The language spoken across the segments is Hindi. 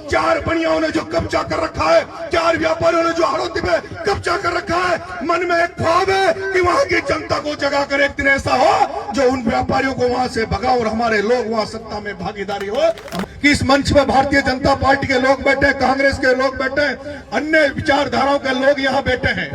चार बनियाओं ने जो कब्जा कर रखा है, चार व्यापारियों ने जो हड़ौती पे कब्जा कर रखा है, मन में एक ख्वाब है कि वहां की जनता को जगा कर एक दिन ऐसा हो जो उन व्यापारियों को वहां से भगा और हमारे लोग वहां सत्ता में भागीदारी हो। कि इस मंच पर भारतीय जनता पार्टी के लोग बैठे, कांग्रेस के लोग बैठे, अन्य विचारधाराओं के लोग यहाँ बैठे हैं।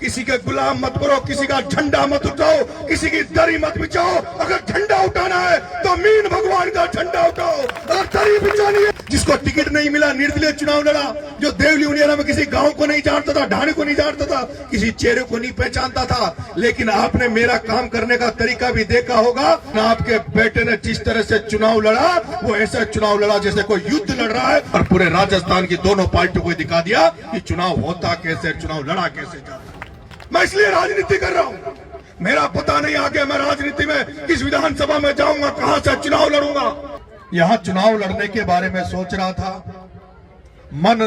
किसी के गुलाम मत करो, किसी का झंडा मत उठाओ, किसी की दरी मत बिछाओ। अगर झंडा उठाना है तो मीन भगवान का झंडा उठाओ। अगर दरी बिछानी है, जिसको टिकट नहीं मिला निर्दलीय चुनाव लड़ा, जो देवली उनियारा में किसी गांव को नहीं जानता था, ढाणी को नहीं जानता था, किसी चेहरे को नहीं पहचानता था, लेकिन आपने मेरा काम करने का तरीका भी देखा होगा। आपके बेटे ने जिस तरह से चुनाव लड़ा, वो ऐसा चुनाव लड़ा जैसे कोई युद्ध लड़ रहा है, और पूरे राजस्थान की दोनों पार्टियों को दिखा दिया कि चुनाव होता कैसे, चुनाव लड़ा कैसे जाता। मैं इसलिए राजनीति कर रहा हूं, मेरा पता नहीं आगे मैं राजनीति में किस विधानसभा में जाऊंगा, कहां से चुनाव लड़ूंगा। यहां चुनाव लड़ने के बारे में सोच रहा था, मन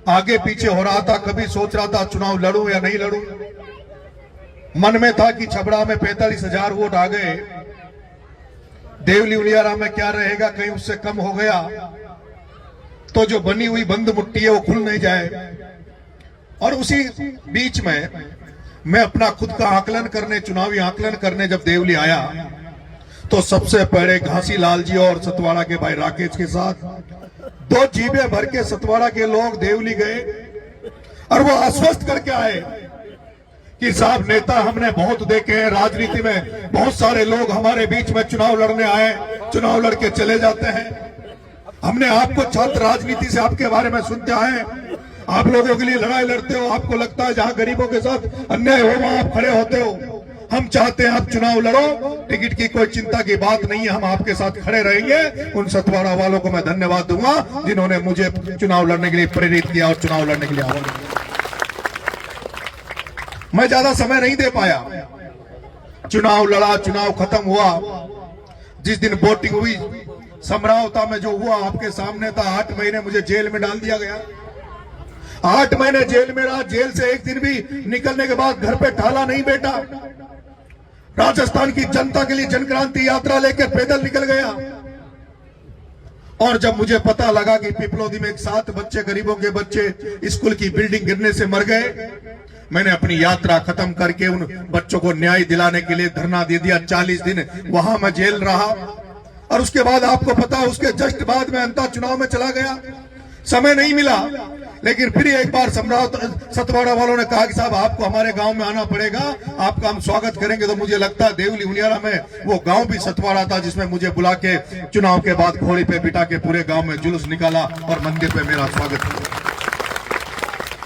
आगे पीछे हो रहा था, कभी सोच रहा था चुनाव लड़ूं या नहीं लड़ूं। मन में था कि छबड़ा में 45,000 वोट आ गए, देवली उनियारा में क्या रहेगा, कहीं उससे कम हो गया तो जो बनी हुई बंद मुट्ठी है वो खुल नहीं जाए। और उसी बीच में मैं अपना खुद का आकलन करने, चुनावी आकलन करने जब देवली आया, तो सबसे पहले घासी लाल जी और सतवाड़ा के भाई राकेश के साथ 2 जीबे भर के सतवाड़ा के लोग देवली गए और वो आश्वस्त करके आए कि साहब नेता हमने बहुत देखे हैं राजनीति में, बहुत सारे लोग हमारे बीच में चुनाव लड़ने आए, चुनाव लड़के चले जाते हैं। हमने आपको छात्र राजनीति से आपके बारे में सुनते आए, आप लोगों के लिए लड़ाई लड़ते हो, आपको लगता है जहां गरीबों के साथ अन्याय हो वहां आप खड़े होते हो। हम चाहते हैं आप चुनाव लड़ो, टिकट की कोई चिंता की बात नहीं है, हम आपके साथ खड़े रहेंगे। उन सतवाड़ा वालों को मैं धन्यवाद दूंगा जिन्होंने मुझे चुनाव लड़ने के लिए प्रेरित किया और चुनाव लड़ने के लिए आह्वान किया। मैं ज्यादा समय नहीं दे पाया, चुनाव लड़ा, चुनाव खत्म हुआ। जिस दिन वोटिंग हुई, समरावता में जो हुआ आपके सामने था, 8 महीने मुझे जेल में डाल दिया गया। 8 महीने जेल में रहा, जेल से एक दिन भी निकलने के बाद घर पे ठाला नहीं बैठा। राजस्थान की जनता के लिए जनक्रांति यात्रा लेकर पैदल निकल गया। और जब मुझे पता लगा कि पिपलोदी में 7 बच्चे, गरीबों के बच्चे स्कूल की बिल्डिंग गिरने से मर गए, मैंने अपनी यात्रा खत्म करके उन बच्चों को न्याय दिलाने के लिए धरना दे दिया। 40 दिन वहां मैं जेल रहा और उसके बाद आपको पता, उसके जस्ट बाद में अंतर चुनाव में चला गया। समय नहीं मिला, लेकिन फिर एक बार सतवाड़ा वालों ने कहा कि साहब आपको हमारे गांव में आना पड़ेगा, आपका हम स्वागत करेंगे। तो मुझे लगता है देवली उनियारा में वो गांव भी सतवाड़ा था जिसमें मुझे बुला के चुनाव के बाद घोड़ी पे बिठा के पूरे गांव में जुलूस निकाला और मंदिर पे मेरा स्वागत किया।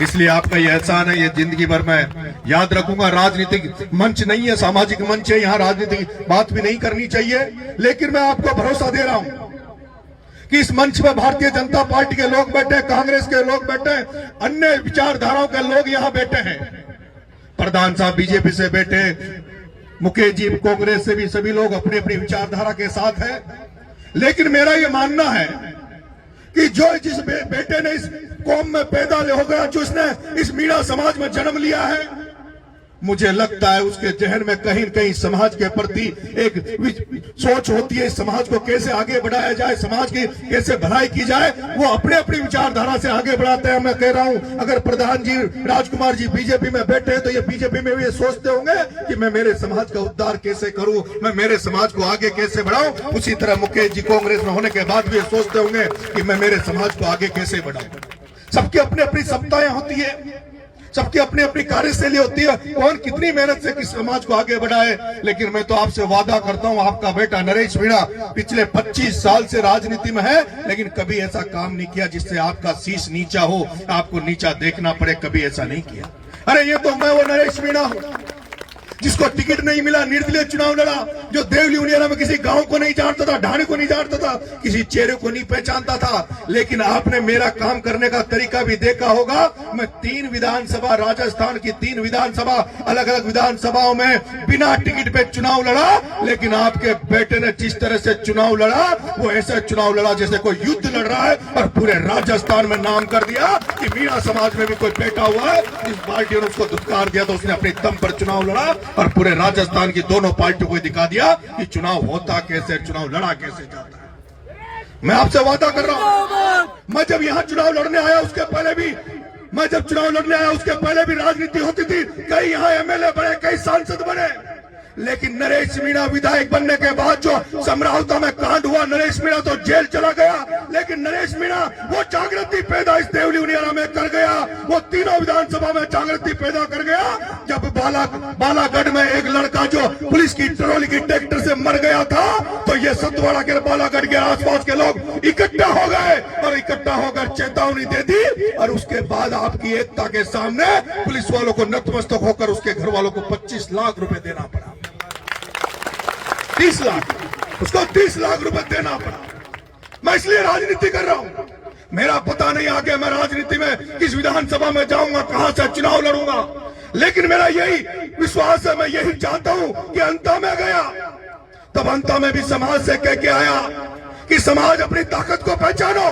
इसलिए आपका ये एहसान है, ये जिंदगी भर मैं याद रखूंगा। राजनीतिक मंच नहीं है, सामाजिक मंच है, यहाँ राजनीतिक बात भी नहीं करनी चाहिए, लेकिन मैं आपको भरोसा दे रहा हूं कि इस मंच पर भारतीय जनता पार्टी के लोग बैठे, कांग्रेस के लोग बैठे, अन्य विचारधाराओं के लोग यहाँ बैठे हैं। प्रधान साहब बीजेपी से बैठे, मुकेश जी कांग्रेस से भी, सभी लोग अपनी अपनी विचारधारा के साथ हैं। लेकिन मेरा ये मानना है कि जो जिस बेटे ने इस कौम में पैदा हो गया, जो इसने इस मीणा समाज में जन्म लिया है, मुझे लगता है उसके जहन में कहीं न कहीं समाज के प्रति एक सोच होती है, समाज को कैसे आगे बढ़ाया जाए, समाज की कैसे भलाई की जाए। वो अपने अपनी विचारधारा से आगे बढ़ाते हैं। मैं कह रहा हूं, अगर प्रधान जी राजकुमार जी बीजेपी में बैठे हैं तो ये बीजेपी में भी ये सोचते होंगे कि मैं मेरे समाज का उद्धार कैसे करूं, मैं मेरे समाज को आगे कैसे बढ़ाऊं। उसी तरह मुकेश जी कांग्रेस में होने के बाद भी ये सोचते होंगे कि मैं मेरे समाज को आगे कैसे बढ़ाऊं। सबकी अपनी अपनी क्षमताएं होती है, सबकी अपनी अपनी कार्यशैली होती है, कौन कितनी मेहनत से किस समाज को आगे बढ़ाए। लेकिन मैं तो आपसे वादा करता हूं, आपका बेटा नरेश मीणा पिछले 25 साल से राजनीति में है, लेकिन कभी ऐसा काम नहीं किया जिससे आपका शीश नीचा हो, आपको नीचा देखना पड़े, कभी ऐसा नहीं किया। अरे ये तो मैं वो नरेश मीणा हूं जिसको टिकट नहीं मिला, निर्दलीय चुनाव लड़ा, जो देवली उनियारा में किसी गांव को नहीं जानता था, ढाणी को नहीं जानता था, किसी चेहरे को नहीं पहचानता था, लेकिन आपने मेरा काम करने का तरीका भी देखा होगा। मैं 3 विधानसभा, राजस्थान की 3 विधानसभा, अलग अलग विधानसभाओं में बिना टिकट पे चुनाव लड़ा, लेकिन आपके बेटे ने जिस तरह से चुनाव लड़ा, वो ऐसा चुनाव लड़ा जैसे कोई युद्ध लड़ रहा है, और पूरे राजस्थान में नाम कर दिया कि मीणा समाज में भी कोई बैठा हुआ है। जिस पार्टी ने उसको दुत्कार दिया तो उसने अपने दम पर चुनाव लड़ा और पूरे राजस्थान की दोनों पार्टियों को दिखा दिया कि चुनाव होता कैसे, चुनाव लड़ा कैसे जाता है। मैं आपसे वादा कर रहा हूं, मैं जब यहाँ चुनाव लड़ने आया उसके पहले भी राजनीति होती थी, कई यहाँ एमएलए बने, कई सांसद बने, लेकिन नरेश मीणा विधायक बनने के बाद जो समरावता में कांड हुआ, नरेश मीणा तो जेल चला गया, लेकिन नरेश मीणा वो जागृति पैदा इस देवली उनियारा में कर गया, वो तीनों विधानसभा में जागृति पैदा कर गया। जब बालागढ़ में एक लड़का जो पुलिस की ट्रॉली की ट्रैक्टर से मर गया था, तो ये सतवाड़ा के बालागढ़ के आसपास के लोग इकट्ठा हो गए और इकट्ठा होकर चेतावनी दे दी, और उसके बाद आपकी एकता के सामने पुलिस वालों को नतमस्तक होकर उसके घर वालों को 25 लाख रुपए देना पड़ा। 30 लाख, उसको 30 लाख रुपए देना पड़ा। मैं इसलिए राजनीति कर रहा हूं, मेरा पता नहीं आगे मैं राजनीति में किस विधानसभा में जाऊंगा, कहां से चुनाव लड़ूंगा, लेकिन मेरा यही विश्वास है, मैं यही चाहता हूं कि अंता में गया, तब अंता में भी समाज से कह के आया कि समाज अपनी ताकत को पहचानो,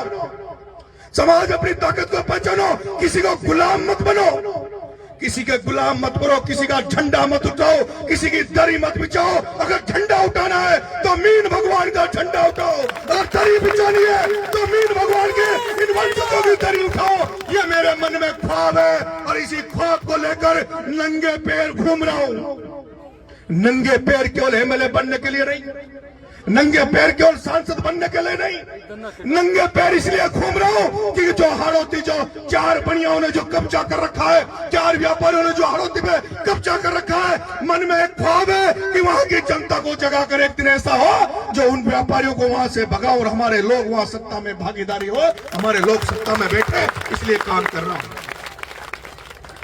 समाज अपनी ताकत को पहचानो, किसी को गुलाम मत बनो, किसी के गुलाम मत बनो, किसी का झंडा मत उठाओ, किसी की दरी मत बिछाओ। अगर झंडा उठाना है तो मीन भगवान का झंडा उठाओ, अगर दरी बिछानी है तो मीन भगवान के इन वंशजों की दरी उठाओ। ये मेरे मन में ख्वाब है और इसी ख्वाब को लेकर नंगे पैर घूम रहा हूं। नंगे पैर केवल एमएलए बनने के लिए नहीं, नंगे पैर केवल सांसद बनने के लिए नहीं, नंगे पैर इसलिए घूम रहा हूं कि जो हाड़ौती, जो 4 बनियाओं ने जो कब्जा कर रखा है, 4 व्यापारियों ने जो हाड़ौती पे कब्जा कर रखा है, मन में एक ख्वाब है कि वहां की जनता को जगा कर एक दिन ऐसा हो जो उन व्यापारियों को वहां से भगाओ और हमारे लोग वहां सत्ता में भागीदारी हो, हमारे लोग सत्ता में बैठे, इसलिए काम कर रहा हूं।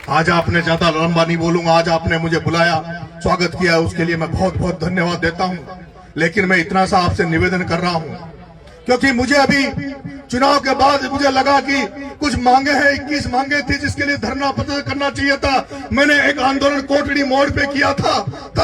आज आपने, ज्यादा लंबा नहीं बोलूंगा, आज आपने मुझे बुलाया, स्वागत किया, उसके लिए मैं बहुत बहुत धन्यवाद देता हूं। लेकिन मैं इतना सा आपसे निवेदन कर रहा हूं, क्योंकि मुझे अभी चुनाव के बाद मुझे लगा कि कुछ मांगे हैं, 21 मांगे थी जिसके लिए धरना प्रदर्शन करना चाहिए था। मैंने एक आंदोलन कोटड़ी मोड़ पे किया था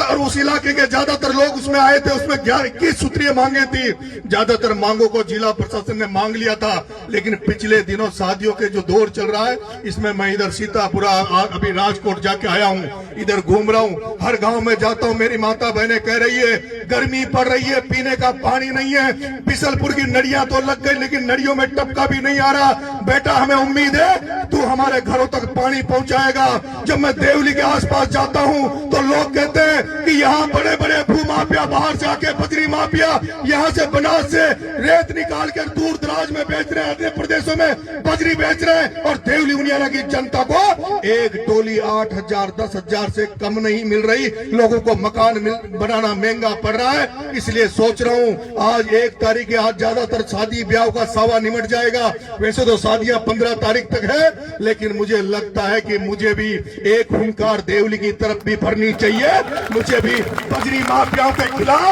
और उस इलाके के ज्यादातर लोग उसमें आए थे, उसमें 21 सूत्रीय मांगे थी। ज्यादातर मांगों को जिला प्रशासन ने मांग लिया था, लेकिन पिछले दिनों शादियों के जो दौर चल रहा है, इसमें मैं इधर सीतापुरा, अभी राजकोट जाके आया हूँ, इधर घूम रहा हूँ, हर गाँव में जाता हूँ, मेरी माता बहनें कह रही है गर्मी पड़ रही है, पीने का पानी नहीं है। बिसलपुर की नदियां तो लग गई, लेकिन नदियों में टपका भी नहीं आ रहा। बेटा, हमें उम्मीद है तू हमारे घरों तक पानी पहुंचाएगा। जब मैं देवली के आसपास जाता हूं तो लोग कहते हैं कि यहाँ बड़े बड़े भू माफिया, बाहर से आके बजरी माफिया यहाँ से बनास से रेत निकाल कर दूर दराज में बेच रहे हैं, अन्य प्रदेशों में बजरी बेच रहे हैं, और देवली उनियारा की जनता को एक टोली 8,000 10,000 से कम नहीं मिल रही। लोगों को मकान बनाना महंगा पड़ रहा है। इसलिए सोच रहा हूं आज 1 तारीख है, आज ज्यादातर शादी ब्याह का सावा निमट जाएगा। वैसे तो शादियां 15 तारीख तक है, लेकिन मुझे लगता है कि मुझे भी एक हुंकार देवली की तरफ भी भरनी चाहिए। मुझे भी बजरी माफियाओं के खिलाफ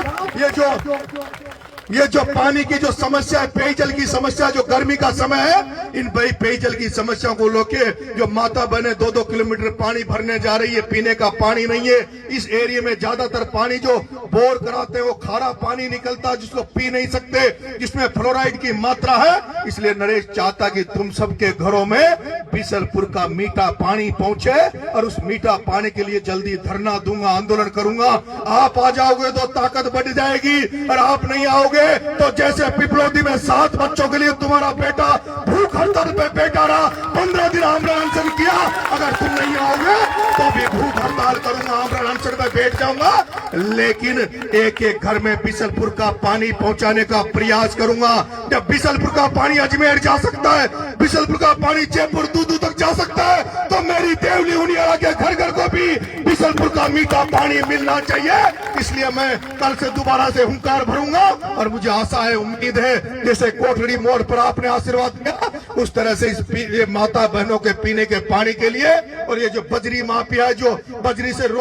ये जो पानी की जो समस्या है, पेयजल की समस्या, जो गर्मी का समय है, इन पेयजल की समस्या को लेके जो माता बहने 2-2 किलोमीटर पानी भरने जा रही है, पीने का पानी नहीं है। इस एरिया में ज्यादातर पानी जो बोर कराते हैं वो खारा पानी निकलता है, जिसको पी नहीं सकते, जिसमें फ्लोराइड की मात्रा है। इसलिए नरेश चाहता कि तुम सबके घरों में बिसलपुर का मीठा पानी पहुंचे, और उस मीठा पानी के लिए जल्दी धरना दूंगा, आंदोलन करूंगा। आप आ जाओगे तो ताकत बढ़ जाएगी, और आप नहीं आओगे तो जैसे पिपलौदी में 7 बच्चों के लिए तुम्हारा बेटा भूख हड़ताल पे बैठा रहा, 15 दिन आमरण अनशन किया, अगर तुम नहीं आओगे तो भी भूख हड़ताल करूंगा, आमरण अनशन पे बैठ जाऊंगा, लेकिन एक एक घर में बिसलपुर का पानी पहुंचाने का प्रयास करूंगा। जब बिसलपुर का पानी अजमेर जा सकता है, बिसलपुर का पानी जयपुर दूर तक जा सकता है, तो मेरी देवली उनियारा के घर घर को भी बिसलपुर का मीठा पानी मिलना चाहिए। इसलिए मैं कल से दोबारा से हुंकार भरूंगा, और मुझे आशा है, उम्मीद है, जैसे कोठड़ी मोड़ पर आपने आशीर्वाद दिया, उस तरह से इस माता बहनों के पीने के पानी के लिए, और ये जो बजरी माफिया है जो बजरी से